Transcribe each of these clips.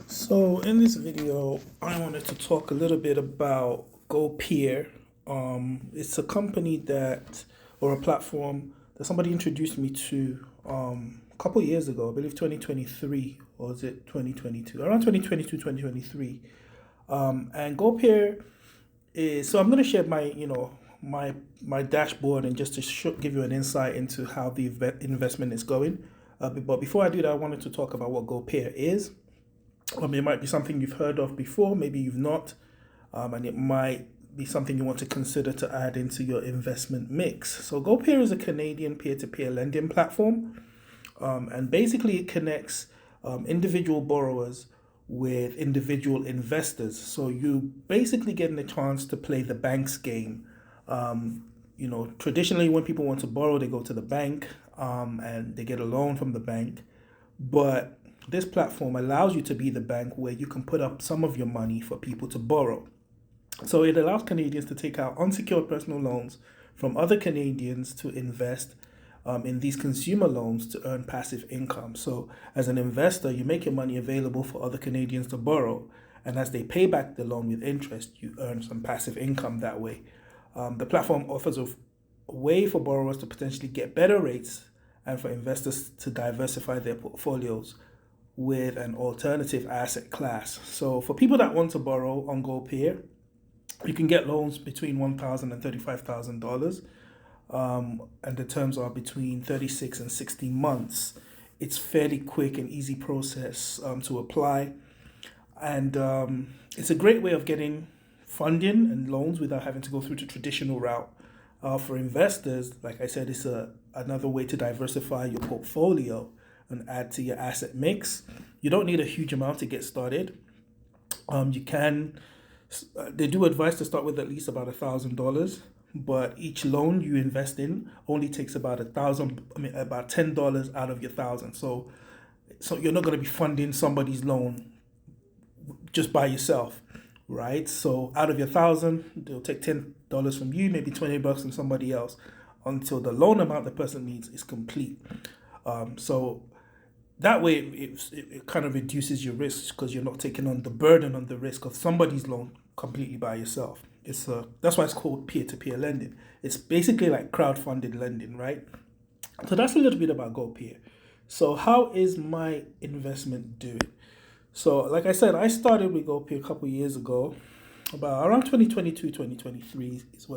So in this video, I wanted to talk a little bit about goPeer. It's a company or a platform that somebody introduced me to a couple years ago, I believe 2023, or was it 2022? Around 2022, 2023. And goPeer so I'm going to share my dashboard and just to give you an insight into how the investment is going. But before I do that, I wanted to talk about what goPeer is. It might be something you've heard of before, maybe you've not, and it might be something you want to consider to add into your investment mix. So goPeer is a Canadian peer-to-peer lending platform, and basically it connects individual borrowers with individual investors. So you basically getting a chance to play the bank's game. Traditionally when people want to borrow, they go to the bank and they get a loan from the bank, but this platform allows you to be the bank where you can put up some of your money for people to borrow. So it allows Canadians to take out unsecured personal loans from other Canadians to invest in these consumer loans to earn passive income. So as an investor, you make your money available for other Canadians to borrow. And as they pay back the loan with interest, you earn some passive income that way. The platform offers a way for borrowers to potentially get better rates and for investors to diversify their portfolios with an alternative asset class. So for people that want to borrow on goPeer, you can get loans between $1,000 and $35,000, and the terms are between 36 and 60 months. It's fairly quick and easy process to apply, and it's a great way of getting funding and loans without having to go through the traditional route. For investors, like I said, it's another way to diversify your portfolio and add to your asset mix. You don't need a huge amount to get started. They do advise to start with at least about $1,000, but each loan you invest in only takes about about $10 out of your thousand. So you're not going to be funding somebody's loan just by yourself, right? So out of your thousand, they'll take $10 from you, maybe $20 from somebody else, until the loan amount the person needs is complete. So that way it kind of reduces your risks because you're not taking on the burden on the risk of somebody's loan completely by yourself. That's why it's called peer-to-peer lending. It's basically like crowd-funded lending, right? So that's a little bit about goPeer. So how is my investment doing? So like I said, I started with goPeer a couple years ago. About around 2022, 2023 is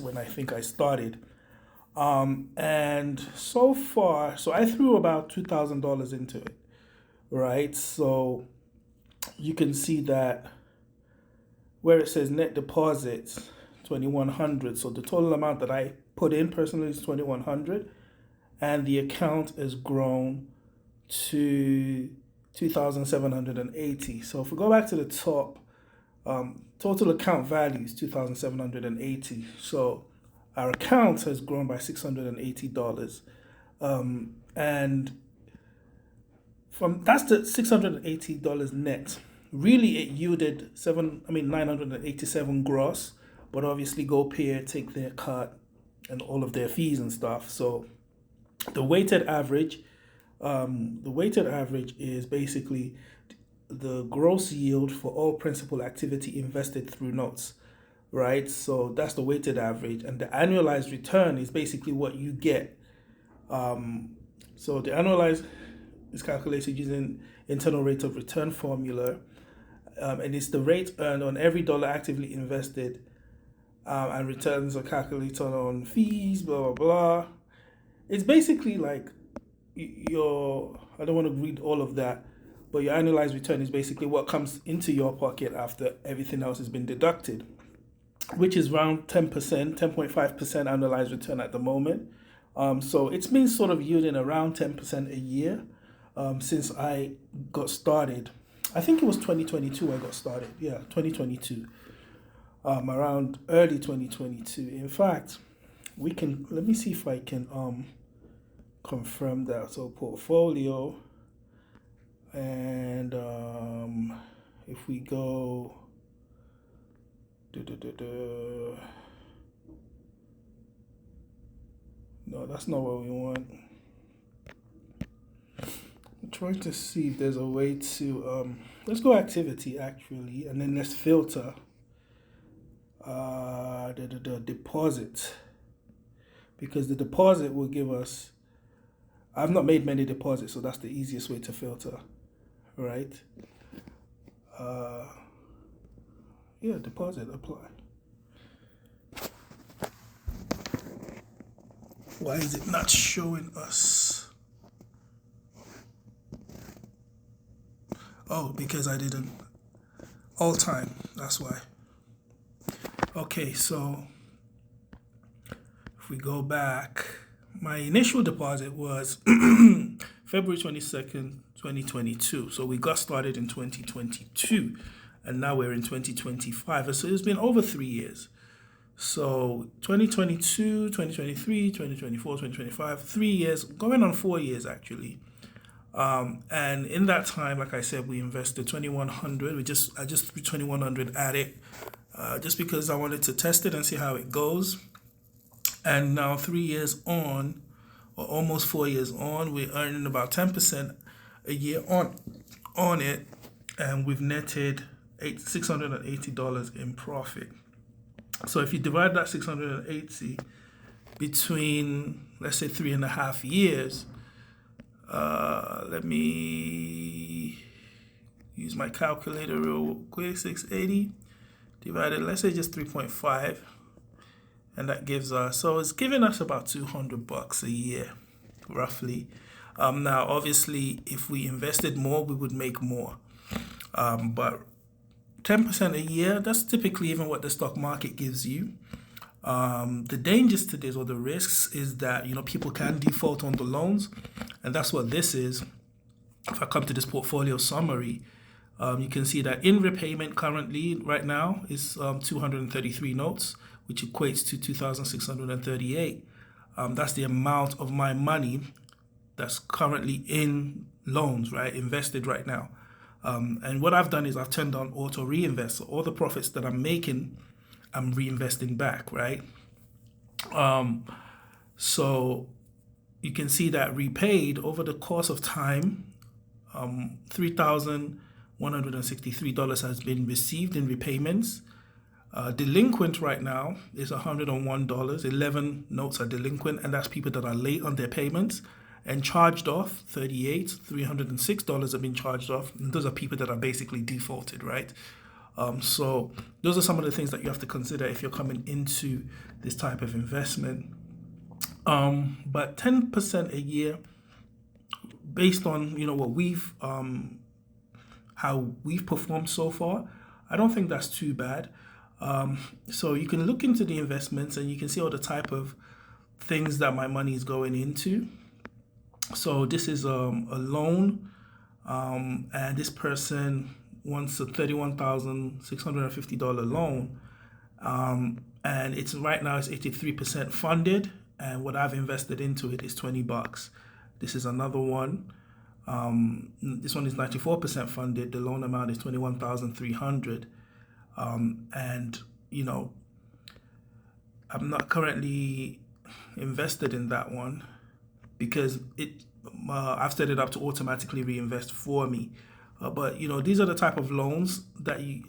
when I think I started. And so far, so I threw about $2,000 into it, right? So you can see that where it says net deposits, 2,100. So the total amount that I put in personally is 2,100, and the account has grown to 2,780. So if we go back to the top, total account value is 2,780. So our account has grown by $680, and that's the $680 net. Really, it yielded 987 gross, but obviously goPeer take their cut and all of their fees and stuff. So the weighted average is basically the gross yield for all principal activity invested through notes, right? So that's the weighted average, and the annualized return is basically what you get. So the annualized is calculated using internal rate of return formula, and it's the rate earned on every dollar actively invested, and returns are calculated on fees, blah blah blah. It's basically like I don't want to read all of that, but your annualized return is basically what comes into your pocket after everything else has been deducted, which is around 10%, 10.5% annualized return at the moment. So it's been sort of yielding around 10% a year since I got started. I think it was 2022 I got started. Yeah, 2022. Around early 2022. In fact, let me see if I can confirm that. So portfolio, and if we go no, that's not what we want. trying to see if there's a way to let's go activity actually, and then let's filter the deposit, because the deposit will give us. I've not made many deposits, so that's the easiest way to filter, right? Uh, yeah, deposit apply. Why is it not showing us? Oh, because I didn't all time. That's why. Okay, so if we go back, my initial deposit was February 22nd, 2022. So we got started in 2022, and now we're in 2025. And so it's been over 3 years. So 2022, 2023, 2024, 2025, 3 years, going on 4 years actually. And in that time, like I said, we invested 2,100. I just threw 2,100 at it, just because I wanted to test it and see how it goes. And now 3 years on, or almost 4 years on, we're earning about 10% a year on it, and we've netted $680 in profit. So if you divide that 680 between, let's say, 3.5 years, let me use my calculator real quick. 680 divided, let's say, just 3.5, and that gives us, so it's giving us about $200 a year, roughly. Now, obviously, if we invested more, we would make more. But 10% a year, that's typically even what the stock market gives you. The dangers to this, or the risks, is that people can default on the loans, and that's what this is. If I come to this portfolio summary, you can see that in repayment currently right now is 233 notes, which equates to 2,638. That's the amount of my money that's currently in loans, right, invested right now. And what I've done is I've turned on auto reinvest. So all the profits that I'm making, I'm reinvesting back, right? So you can see that repaid over the course of time, $3,163 has been received in repayments. Delinquent right now is $101. 11 notes are delinquent, and that's people that are late on their payments. And charged off, $306 have been charged off. And those are people that are basically defaulted, right? So those are some of the things that you have to consider if you're coming into this type of investment. But 10% a year, based on what we've how we've performed so far, I don't think that's too bad. So you can look into the investments and you can see all the type of things that my money is going into. So this is a loan, and this person wants a $31,650 loan, and it's right now it's 83% funded, and what I've invested into it is $20. This is another one. This one is 94% funded. The loan amount is $21,300, and I'm not currently invested in that one, because I've set it up to automatically reinvest for me. But these are the type of loans that you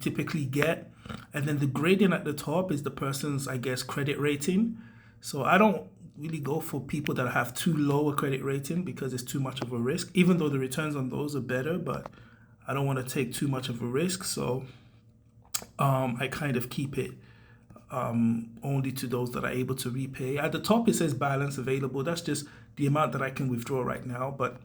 typically get, and then the grading at the top is the person's, I guess, credit rating. So I don't really go for people that have too low a credit rating, because it's too much of a risk, even though the returns on those are better, but I don't want to take too much of a risk. So I kind of keep it only to those that are able to repay. At the top it says balance available. That's just the amount that I can withdraw right now, but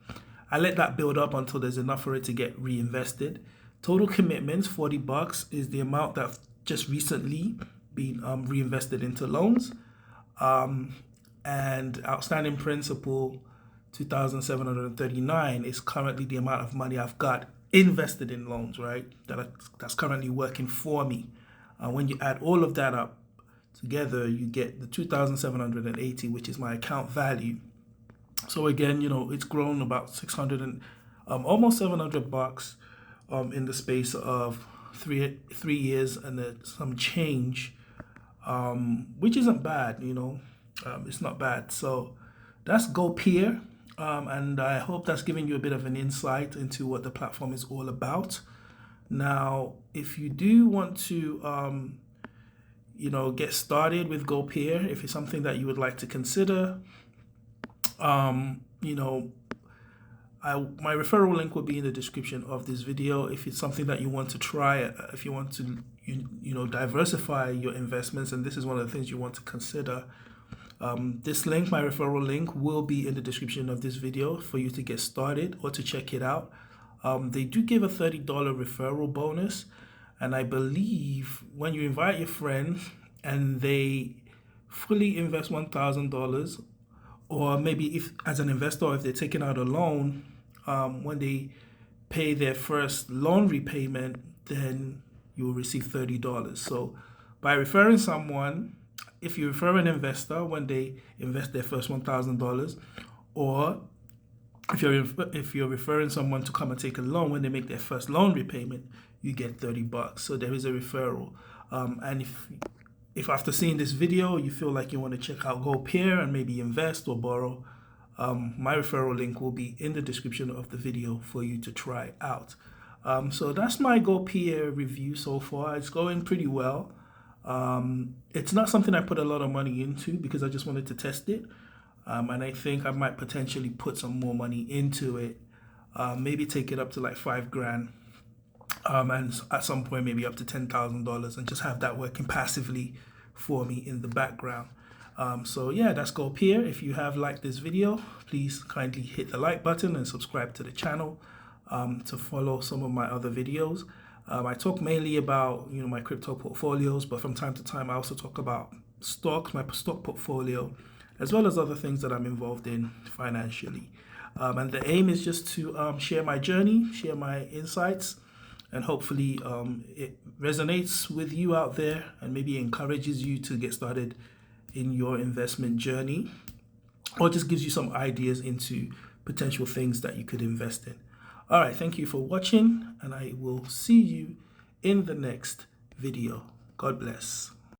I let that build up until there's enough for it to get reinvested. Total commitments, $40, is the amount that's just recently been reinvested into loans. And outstanding principal, $2,739, is currently the amount of money I've got invested in loans, right? That's currently working for me. When you add all of that up together, you get the 2,780, which is my account value. So again, it's grown about 600 and almost $700 in the space of three years and some change, which isn't bad. It's not bad. So that's goPeer. And I hope that's giving you a bit of an insight into what the platform is all about. Now, if you do want to, get started with goPeer, if it's something that you would like to consider, um, you know, my referral link will be in the description of this video. If it's something that you want to try, if you want to, diversify your investments, and this is one of the things you want to consider, this link, my referral link, will be in the description of this video for you to get started or to check it out. They do give a $30 referral bonus, and I believe when you invite your friends and they fully invest $1,000, or maybe if as an investor, if they're taking out a loan, when they pay their first loan repayment, then you will receive $30. So by referring someone, if you refer an investor when they invest their first $1,000, or if you're referring someone to come and take a loan when they make their first loan repayment, you get $30. So there is a referral. And if after seeing this video you feel like you want to check out goPeer and maybe invest or borrow, my referral link will be in the description of the video for you to try out. So that's my goPeer review so far. It's going pretty well. It's not something I put a lot of money into because I just wanted to test it. And I think I might potentially put some more money into it. Maybe take it up to like $5,000. And at some point maybe up to $10,000, and just have that working passively for me in the background. So yeah, that's goPeer. If you have liked this video, please kindly hit the like button and subscribe to the channel to follow some of my other videos. I talk mainly about my crypto portfolios, but from time to time I also talk about stocks, my stock portfolio, as well as other things that I'm involved in financially. And the aim is just to share my journey, share my insights, and hopefully it resonates with you out there and maybe encourages you to get started in your investment journey, or just gives you some ideas into potential things that you could invest in. All right, thank you for watching, and I will see you in the next video. God bless.